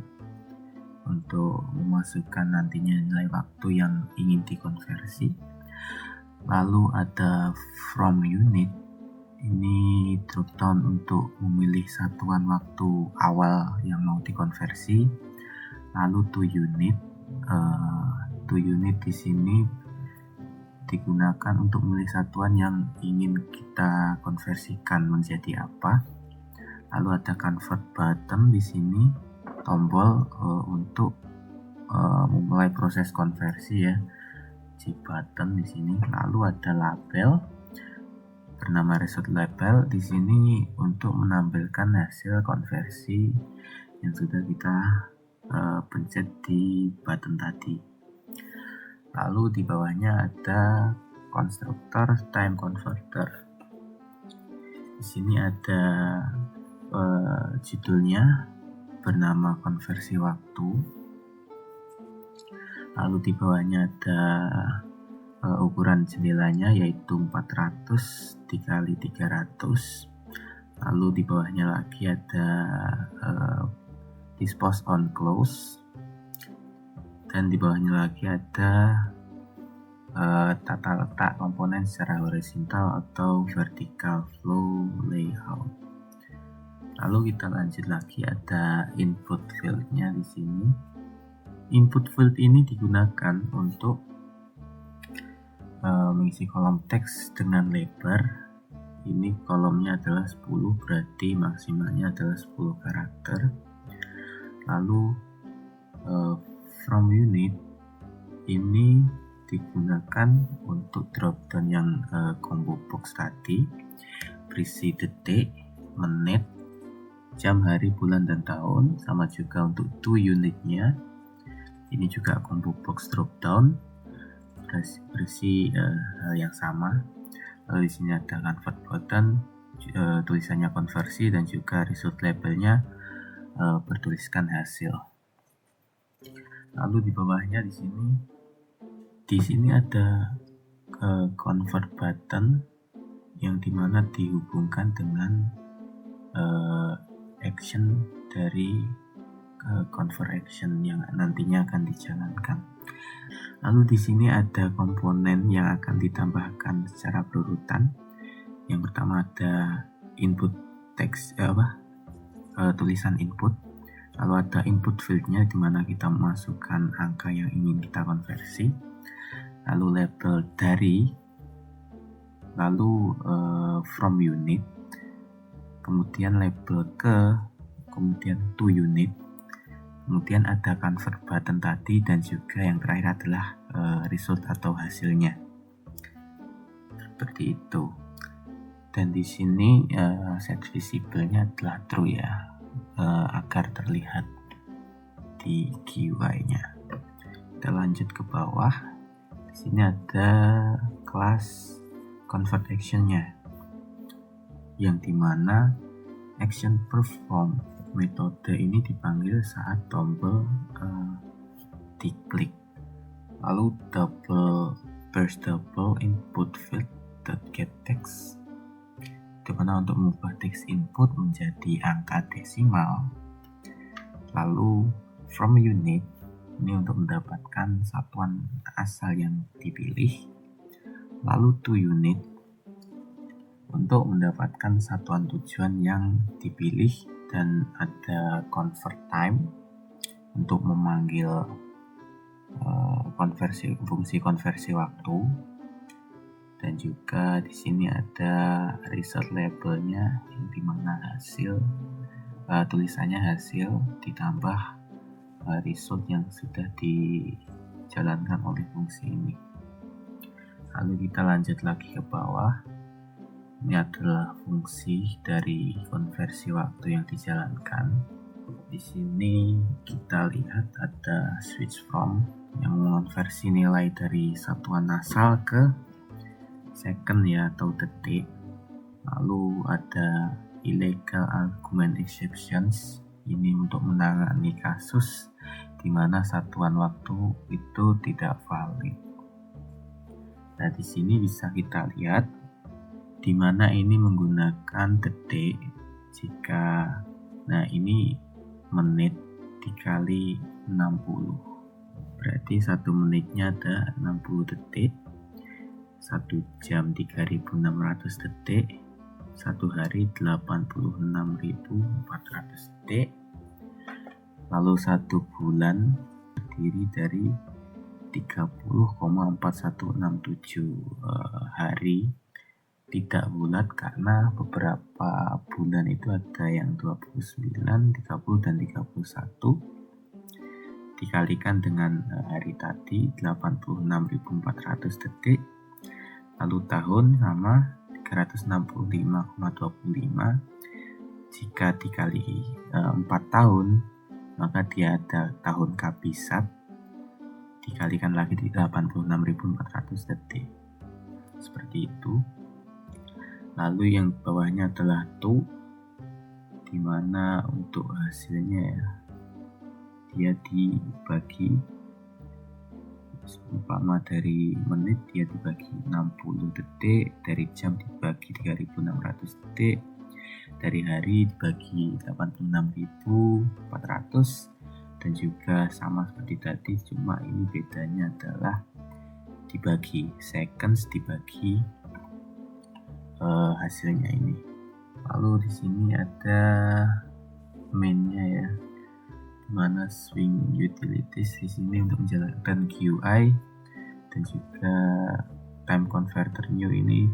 untuk memasukkan nantinya nilai waktu yang ingin dikonversi. Lalu ada from unit, ini drop down untuk memilih satuan waktu awal yang mau dikonversi. Lalu to unit di sini digunakan untuk memilih satuan yang ingin kita konversikan menjadi apa. Lalu ada convert button di sini, tombol untuk memulai proses konversi ya, si button di sini. Lalu ada label bernama result label di sini untuk menampilkan hasil konversi yang sudah kita pencet di button tadi. Lalu di bawahnya ada konstruktor time converter. Di sini ada judulnya bernama konversi waktu. Lalu di bawahnya ada ukuran jendelanya yaitu 400 dikali 300. Lalu di bawahnya lagi ada dispose on close, dan di bawahnya lagi ada tata letak komponen secara horizontal atau vertical flow layout. Lalu kita lanjut lagi, ada input field-nya di sini. Input field ini digunakan untuk mengisi kolom teks dengan lebar. Ini kolomnya adalah 10, berarti maksimalnya adalah 10 karakter. Lalu from unit ini digunakan untuk dropdown yang combo box tadi, berisi detik, menit, jam, hari, bulan, dan tahun, sama juga untuk to unitnya. Ini juga combo box dropdown berisi hal yang sama. Lalu di sini ada convert button, tulisannya konversi, dan juga result labelnya bertuliskan hasil. Lalu di bawahnya di sini ada convert button yang dimana dihubungkan dengan action dari convert action yang nantinya akan dijalankan. Lalu di sini ada komponen yang akan ditambahkan secara berurutan. Yang pertama ada input teks tulisan input. Lalu ada input field-nya di mana kita memasukkan angka yang ingin kita konversi. Lalu label dari, lalu from unit, kemudian label ke, kemudian to unit, kemudian ada convert button tadi, dan juga yang terakhir adalah result atau hasilnya. Seperti itu. Dan di sini set visible-nya adalah true ya, agar terlihat di GUI-nya. Kita lanjut ke bawah. Di sini ada kelas convert action-nya, yang dimana action perform metode ini dipanggil saat tombol diklik. Lalu burst double input field get text, dimana untuk mengubah teks input menjadi angka desimal. Lalu from unit ini untuk mendapatkan satuan asal yang dipilih. Lalu to unit untuk mendapatkan satuan tujuan yang dipilih, dan ada convert time untuk memanggil fungsi konversi waktu, dan juga di sini ada result labelnya yang dimana hasil tulisannya hasil ditambah result yang sudah dijalankan oleh fungsi ini. Lalu kita lanjut lagi ke bawah. Ini adalah fungsi dari konversi waktu yang dijalankan. Di sini kita lihat ada switch from yang mengonversi nilai dari satuan asal ke second ya, atau detik. Lalu ada illegal argument exceptions, ini untuk menangani kasus di mana satuan waktu itu tidak valid. Nah, di sini bisa kita lihat di mana ini menggunakan detik. Ini menit dikali 60. Berarti 1 menitnya ada 60 detik. 1 jam 3600 detik. 1 hari 86.400 detik. Lalu 1 bulan terdiri dari 30,4167 hari tidak bulat karena beberapa bulan itu ada yang 29, 30, dan 31 dikalikan dengan hari tadi 86.400 detik, lalu tahun sama 365,25. Jika dikali 4 tahun, maka dia ada tahun kabisat dikalikan lagi di 86.400 detik. Seperti itu. Lalu yang bawahnya adalah tu, dimana untuk hasilnya ya, dia dibagi, umpama dari menit dia dibagi 60 detik, dari jam dibagi 3.600 detik, dari hari dibagi 86.400, dan juga sama seperti tadi, cuma ini bedanya adalah dibagi seconds, dibagi hasilnya ini. Lalu di sini ada mainnya ya, dimana swing utilities di sini untuk menjalankan GUI, dan juga time converter new ini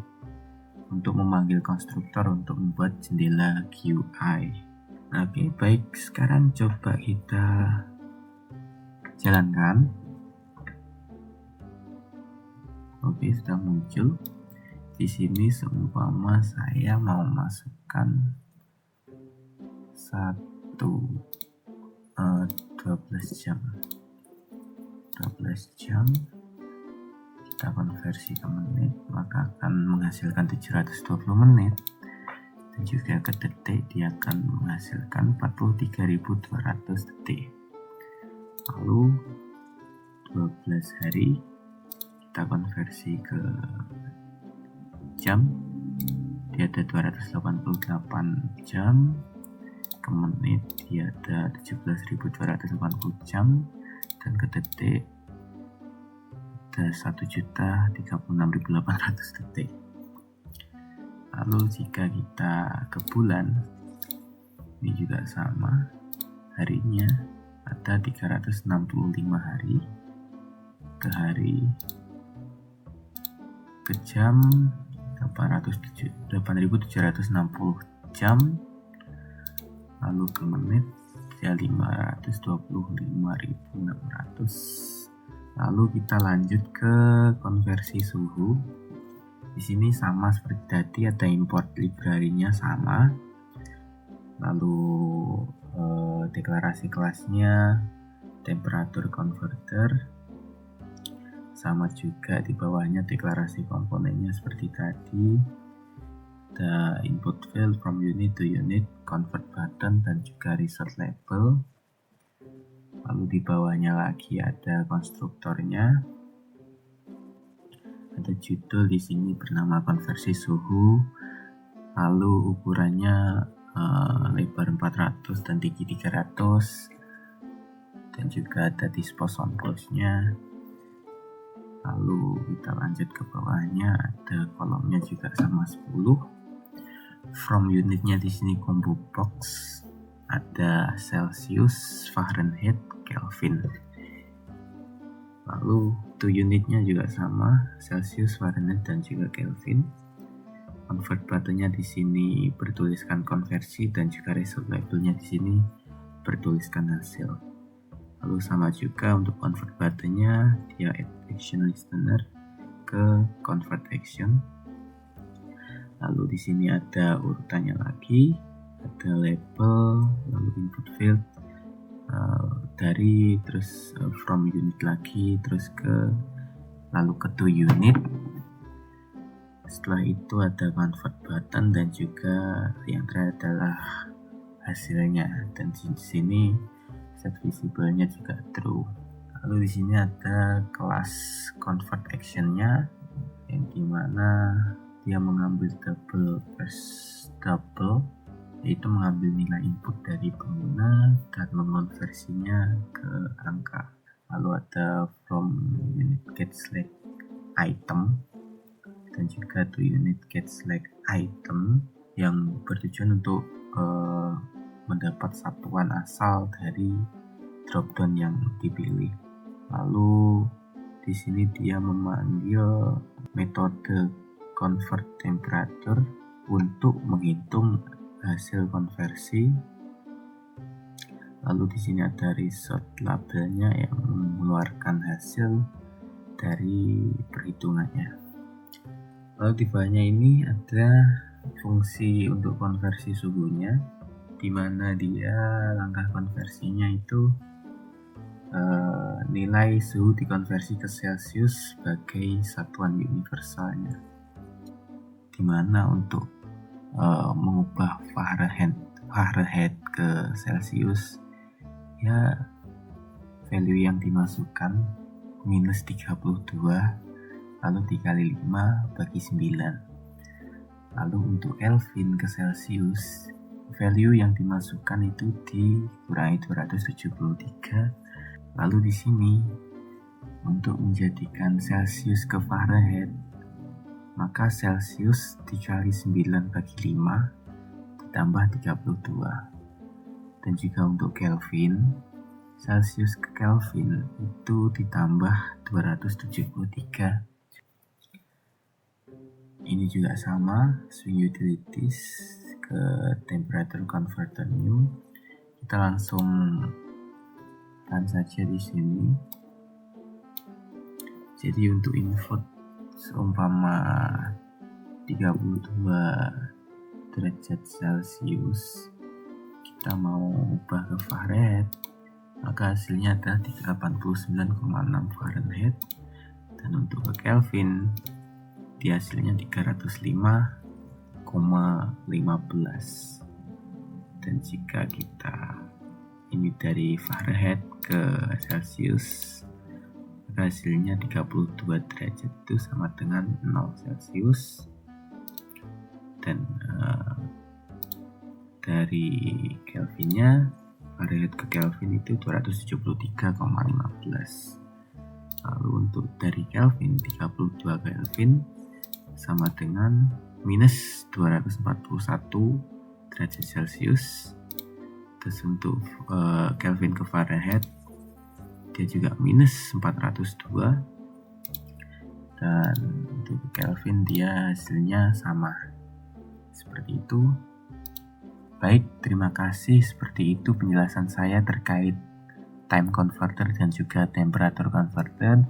untuk memanggil konstruktor untuk membuat jendela GUI. Oke, baik, sekarang coba kita jalankan. Oke, sudah muncul. Di sini seumpama saya mau masukkan 12 jam, kita konversi ke menit, maka akan menghasilkan 720 menit, dan juga ke detik dia akan menghasilkan 43.200 detik. Lalu 12 hari kita konversi ke jam, dia ada 288 jam, ke menit dia ada 17.280 jam, dan ke detik ada 1.036.800 detik. Lalu jika kita ke bulan, ini juga sama, harinya ada 365 hari, ke hari, ke jam 8.760 jam, lalu ke menit ya 525.600. Lalu kita lanjut ke konversi suhu. Di sini sama seperti tadi, ada import library-nya sama. Lalu deklarasi kelasnya temperature converter, sama juga di bawahnya deklarasi komponennya seperti tadi. Ada input field from unit to unit, convert button, dan juga result label. Lalu di bawahnya lagi ada konstruktornya. Ada judul di sini bernama konversi suhu. Lalu ukurannya lebar 400 dan tinggi 300. Dan juga ada dispose on pulse-nya. Lalu kita lanjut ke bawahnya, ada kolomnya juga sama 10. From unitnya di sini combo box, ada Celsius, Fahrenheit, Kelvin. Lalu to unitnya juga sama, Celsius, Fahrenheit, dan juga Kelvin. Convert buttonnya di sini bertuliskan konversi, dan juga result labelnya di sini bertuliskan hasil. Lalu sama juga untuk convert buttonnya, dia add action listener ke convert action. Lalu di sini ada urutannya lagi, ada label, lalu input field, dari terus from unit lagi, terus ke lalu ke to unit. Setelah itu ada convert button, dan juga yang terakhir adalah hasilnya, dan di sini set visible-nya juga true. Lalu di sini ada kelas convert action-nya, yang dimana dia mengambil double versus double, yaitu mengambil nilai input dari pengguna dan mengonversinya ke angka. Lalu ada from unit get select item, dan juga to unit get select item, yang bertujuan untuk mendapat satuan asal dari dropdown yang dipilih. Lalu di sini dia memanggil metode convert temperature untuk menghitung hasil konversi. Lalu di sini ada result labelnya yang mengeluarkan hasil dari perhitungannya. Lalu di bawahnya ini ada fungsi untuk konversi suhunya, di mana dia langkah konversinya itu nilai suhu dikonversi ke Celsius sebagai satuan universalnya, di mana untuk mengubah Fahrenheit ke Celsius, ya value yang dimasukkan minus 32, lalu dikali 5 bagi 9. Lalu untuk Kelvin ke Celsius, value yang dimasukkan itu dikurangi 273. Lalu di sini untuk menjadikan Celsius ke Fahrenheit, maka Celsius dikali 9 bagi 5 ditambah 32. Dan juga untuk Kelvin, Celsius ke Kelvin itu ditambah 273. Ini juga sama, swing utilities ke temperature converter new. Kita langsung run saja di sini. Jadi untuk input seumpama 32 derajat Celsius, kita mau ubah ke Fahrenheit, maka hasilnya adalah 389,6 Fahrenheit. Dan untuk ke Kelvin, di hasilnya 305,15. Dan jika kita ini dari Fahrenheit ke Celsius, maka hasilnya 32 derajat itu sama dengan 0 Celsius. Dan dari Kelvinnya, Fahrenheit ke Kelvin itu 273,15. Lalu untuk dari Kelvin, 32 Kelvin sama dengan minus 241 derajat Celsius. Terus untuk Kelvin ke Fahrenheit, dia juga minus 402. Dan untuk Kelvin dia hasilnya sama. Seperti itu. Baik, terima kasih. Seperti itu penjelasan saya terkait time converter dan juga temperature converter.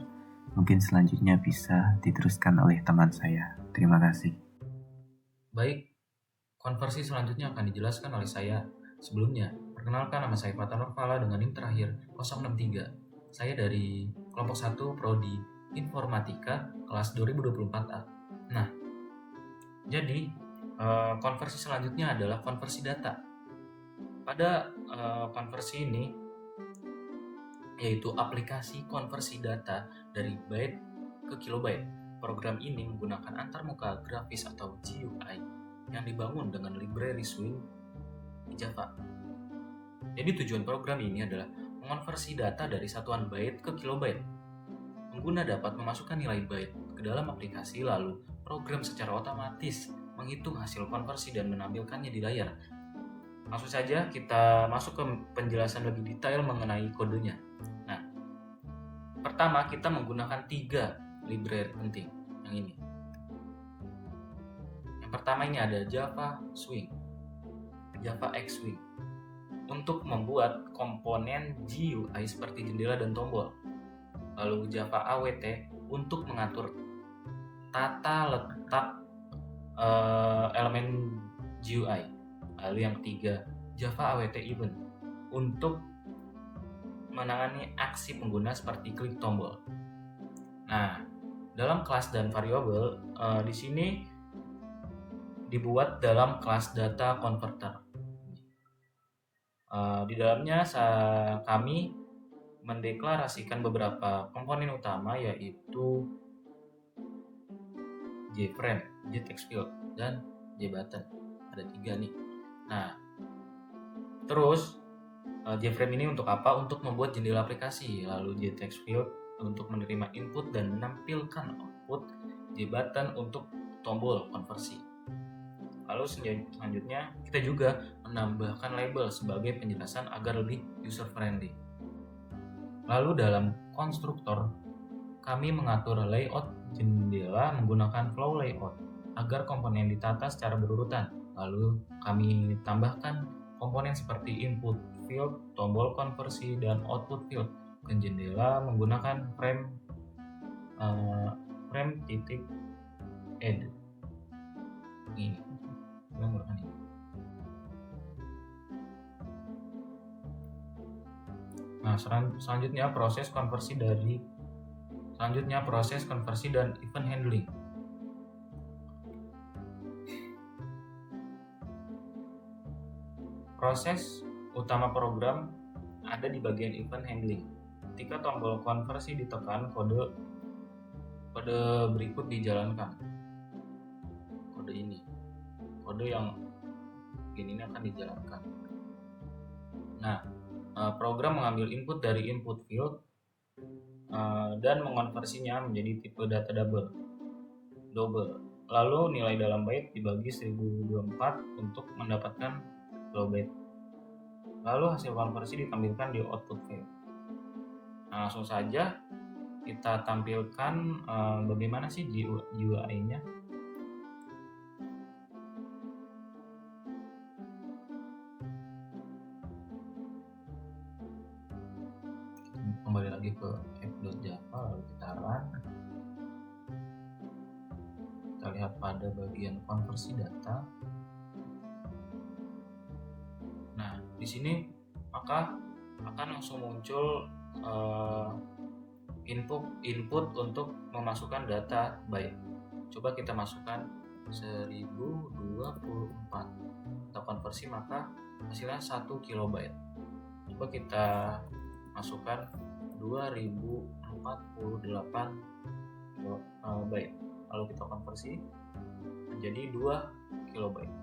Mungkin selanjutnya bisa diteruskan oleh teman saya. Terima kasih. Baik, konversi selanjutnya akan dijelaskan oleh saya. Sebelumnya, perkenalkan nama saya Fata Nurfala dengan NIM terakhir 063. Saya dari kelompok 1 Prodi Informatika kelas 2024A. Nah, jadi konversi selanjutnya adalah konversi data. Pada konversi ini, yaitu aplikasi konversi data dari byte ke kilobyte. Program ini menggunakan antarmuka grafis atau GUI yang dibangun dengan library Swing di Java. Jadi tujuan program ini adalah mengonversi data dari satuan byte ke kilobyte. Pengguna dapat memasukkan nilai byte ke dalam aplikasi, lalu program secara otomatis menghitung hasil konversi dan menampilkannya di layar. Langsung saja kita masuk ke penjelasan lebih detail mengenai kodenya. Nah, pertama kita menggunakan 3 library penting yang ini. Yang pertama ini ada Java Swing, Java X Swing, untuk membuat komponen GUI seperti jendela dan tombol. Lalu Java AWT untuk mengatur tata letak elemen GUI. Lalu yang ketiga, Java AWT Event untuk menangani aksi pengguna seperti klik tombol. Nah, dalam kelas dan variabel di sini dibuat dalam kelas data converter. Di dalamnya kami mendeklarasikan beberapa komponen utama, yaitu JFrame, JTextField, dan JButton. Ada 3 nih. Nah, terus JFrame ini untuk apa? Untuk membuat jendela aplikasi. Lalu JTextField untuk menerima input dan menampilkan output. JButton untuk tombol konversi. Lalu selanjutnya kita juga menambahkan label sebagai penjelasan agar lebih user friendly. Lalu dalam konstruktor kami mengatur layout jendela menggunakan flow layout. agar komponen ditata secara berurutan. Lalu kami tambahkan komponen seperti input field, tombol konversi, dan output field ke jendela menggunakan frame titik add. Ini menggunakan ini. Nah, selanjutnya proses konversi dan event handling. Proses utama program ada di bagian event handling. Ketika tombol konversi ditekan, kode berikut dijalankan. Kode yang ini akan dijalankan. Nah, program mengambil input dari input field dan mengonversinya menjadi tipe data double. Lalu nilai dalam byte dibagi 1024 untuk mendapatkan kilobyte. Lalu hasil konversi ditampilkan di output field. Nah, langsung saja kita tampilkan bagaimana sih GUI-nya. Kembali lagi ke app.java, lalu kita run. Kita lihat pada bagian konversi data. Nah, di sini maka akan langsung muncul input untuk memasukkan data byte. Coba kita masukkan 1024. Kita konversi maka hasilnya 1 kilobyte. Coba kita masukkan 2048 byte. Lalu kita konversi menjadi 2 kilobyte.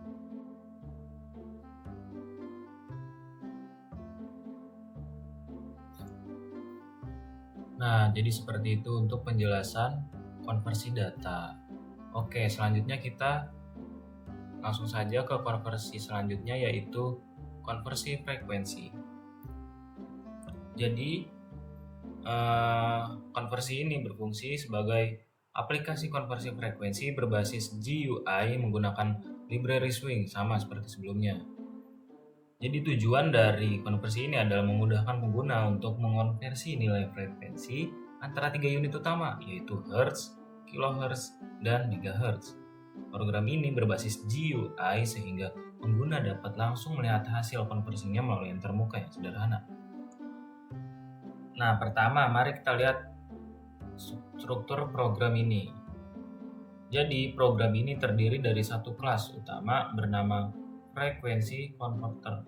Nah, jadi seperti itu untuk penjelasan konversi data. Oke, selanjutnya kita langsung saja ke konversi selanjutnya, yaitu konversi frekuensi. Jadi, konversi ini berfungsi sebagai aplikasi konversi frekuensi berbasis GUI menggunakan library Swing, sama seperti sebelumnya. Jadi tujuan dari konversi ini adalah memudahkan pengguna untuk mengonversi nilai frekuensi antara 3 unit utama, yaitu Hertz, Kilohertz, dan Megahertz. Program ini berbasis GUI sehingga pengguna dapat langsung melihat hasil konversinya melalui antarmuka yang sederhana. Nah, pertama mari kita lihat struktur program ini. Jadi program ini terdiri dari satu kelas utama bernama frekuensi converter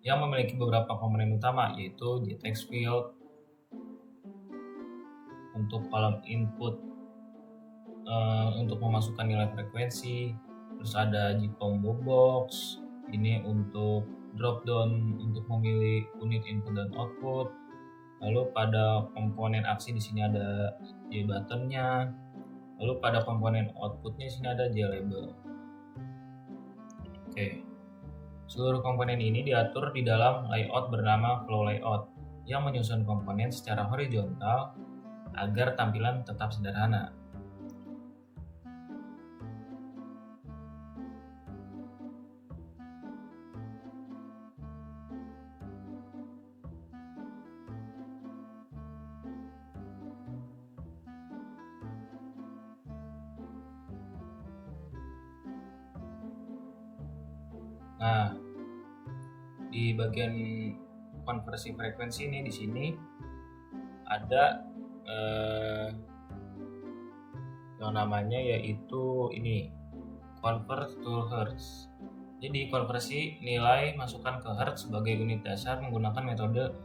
yang memiliki beberapa komponen utama, yaitu JTEX field untuk kolom input untuk memasukkan nilai frekuensi, terus ada JCombo box ini untuk drop down untuk memilih unit input dan output. Lalu pada komponen aksi di sini ada J buttonnya. Lalu pada komponen outputnya di sini ada J label. Oke. Seluruh komponen ini diatur di dalam layout bernama flow layout yang menyusun komponen secara horizontal agar tampilan tetap sederhana. Nah, di bagian konversi frekuensi ini di sini ada yang namanya yaitu ini convert to hertz. Jadi konversi nilai masukkan ke hertz sebagai unit dasar menggunakan metode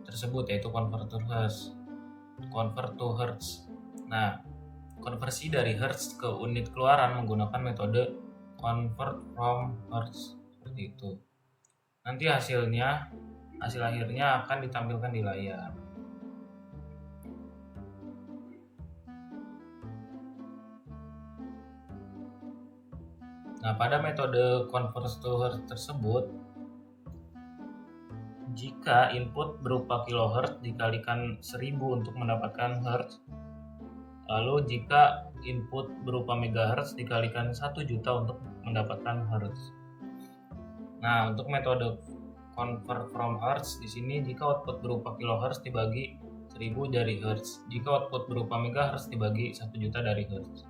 tersebut, yaitu convert to hertz. Nah, konversi dari hertz ke unit keluaran menggunakan metode convert from hertz, seperti itu. Nanti hasil akhirnya akan ditampilkan di layar. Nah, pada metode convert to hertz tersebut, jika input berupa kilohertz dikalikan 1000 untuk mendapatkan hertz, Lalu jika input berupa megahertz dikalikan 1 juta untuk mendapatkan hertz. Nah, untuk metode convert from hertz di sini jika output berupa kilohertz dibagi 1000 dari hertz, jika output berupa megahertz dibagi 1 juta dari hertz.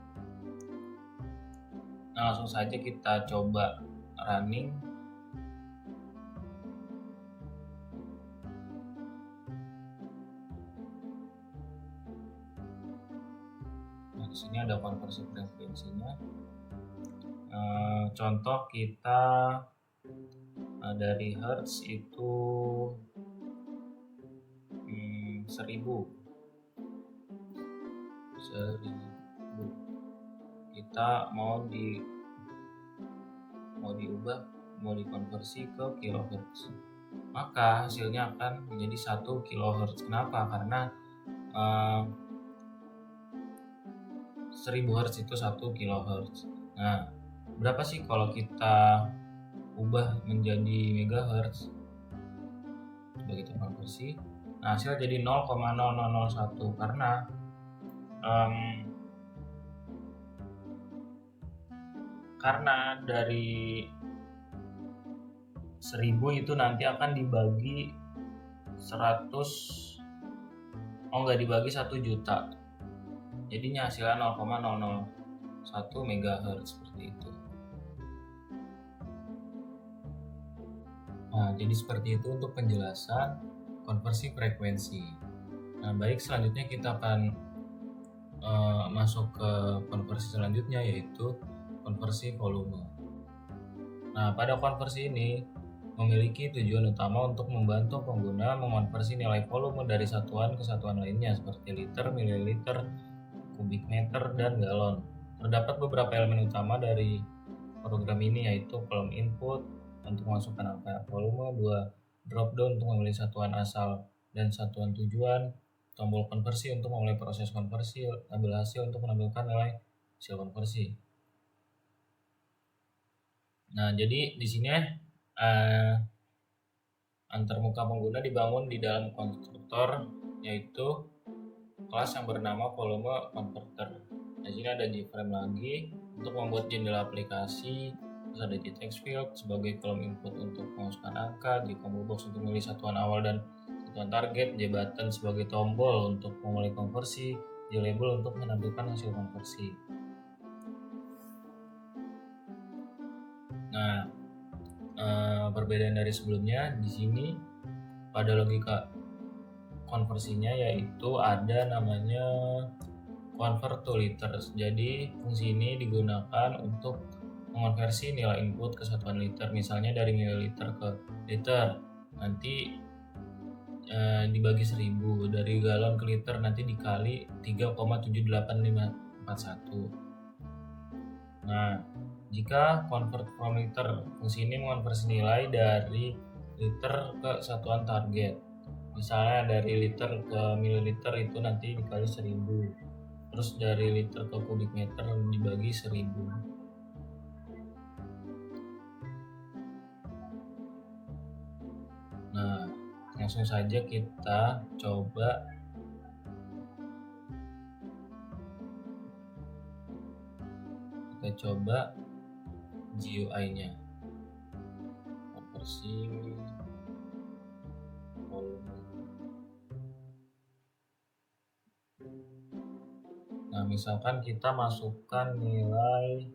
Nah, langsung saja kita coba running. Nah, di sini ada konversi frekuensinya. Contoh kita dari hertz itu 1000. Kita mau dikonversi ke kilohertz, maka hasilnya akan menjadi 1 kilohertz. Kenapa? Karena 1000 hertz itu 1 kilohertz. Nah, berapa sih kalau kita ubah menjadi megahertz? Coba kita konversi. Nah, hasil jadi 0,0001 karena dari 1000 itu nanti akan dibagi 1 juta. Jadinya hasilnya 0,001 MHz seperti itu. Nah, jadi seperti itu untuk penjelasan konversi frekuensi. Nah, baik, selanjutnya kita akan masuk ke konversi selanjutnya, yaitu konversi volume. Nah, pada konversi ini memiliki tujuan utama untuk membantu pengguna mengonversi nilai volume dari satuan ke satuan lainnya seperti liter, mililiter, kubik meter, dan galon. Terdapat beberapa elemen utama dari program ini, yaitu kolom input untuk memasukkan angka volume, 2 drop down untuk memilih satuan asal dan satuan tujuan, tombol konversi untuk memulai proses konversi, tabel hasil untuk menampilkan nilai hasil konversi. Nah, jadi di sini antarmuka pengguna dibangun di dalam konstruktor, yaitu kelas yang bernama volume converter. Di sini ada JFrame lagi untuk membuat jendela aplikasi, terus ada JText field sebagai kolom input untuk memasukkan angka, JCombo box untuk memilih satuan awal dan satuan target, JButton sebagai tombol untuk memulai konversi, JLabel untuk menampilkan hasil konversi. Nah, perbedaan dari sebelumnya di sini pada logika konversinya yaitu ada namanya convert to liters. Jadi fungsi ini digunakan untuk mengonversi nilai input ke satuan liter, misalnya dari mililiter ke liter nanti dibagi 1000, dari galon ke liter nanti dikali 3,78541. Nah, jika convert from liter, fungsi ini mengonversi nilai dari liter ke satuan target. Misalnya dari liter ke mililiter itu nanti dikali 1000. Terus dari liter ke kubik meter dibagi 1000. Nah, langsung saja kita coba GUI-nya. Konversi volume. Nah, misalkan kita masukkan nilai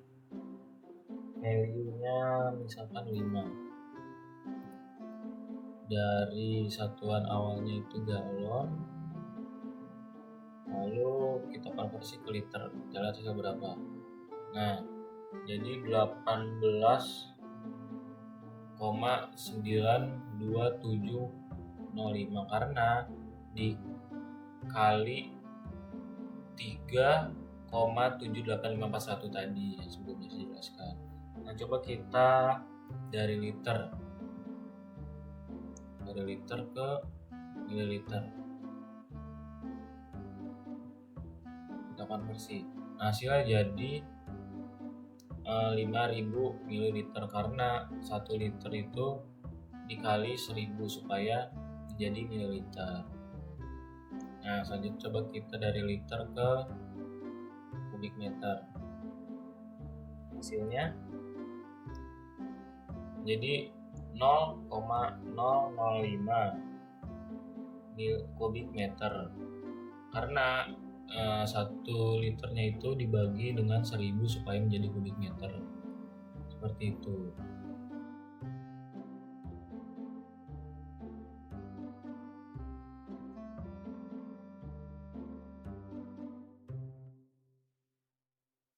value-nya misalkan 5. Dari satuan awalnya itu galon, lalu kita konversi ke liter, kita lihat hasil berapa. Nah, jadi 18,92705 karena dikali 3,78541 tadi yang sebelumnya saya jelaskan. Nah, coba kita dari liter ke mililiter kita konversi. Nah, hasilnya jadi 5000 mililiter karena 1 liter itu dikali 1000 supaya menjadi mililiter. Nah, selanjutnya coba kita dari liter ke kubik meter. Hasilnya jadi 0,005 kubik meter, karena 1 liternya itu dibagi dengan 1000 supaya menjadi kubik meter, seperti itu.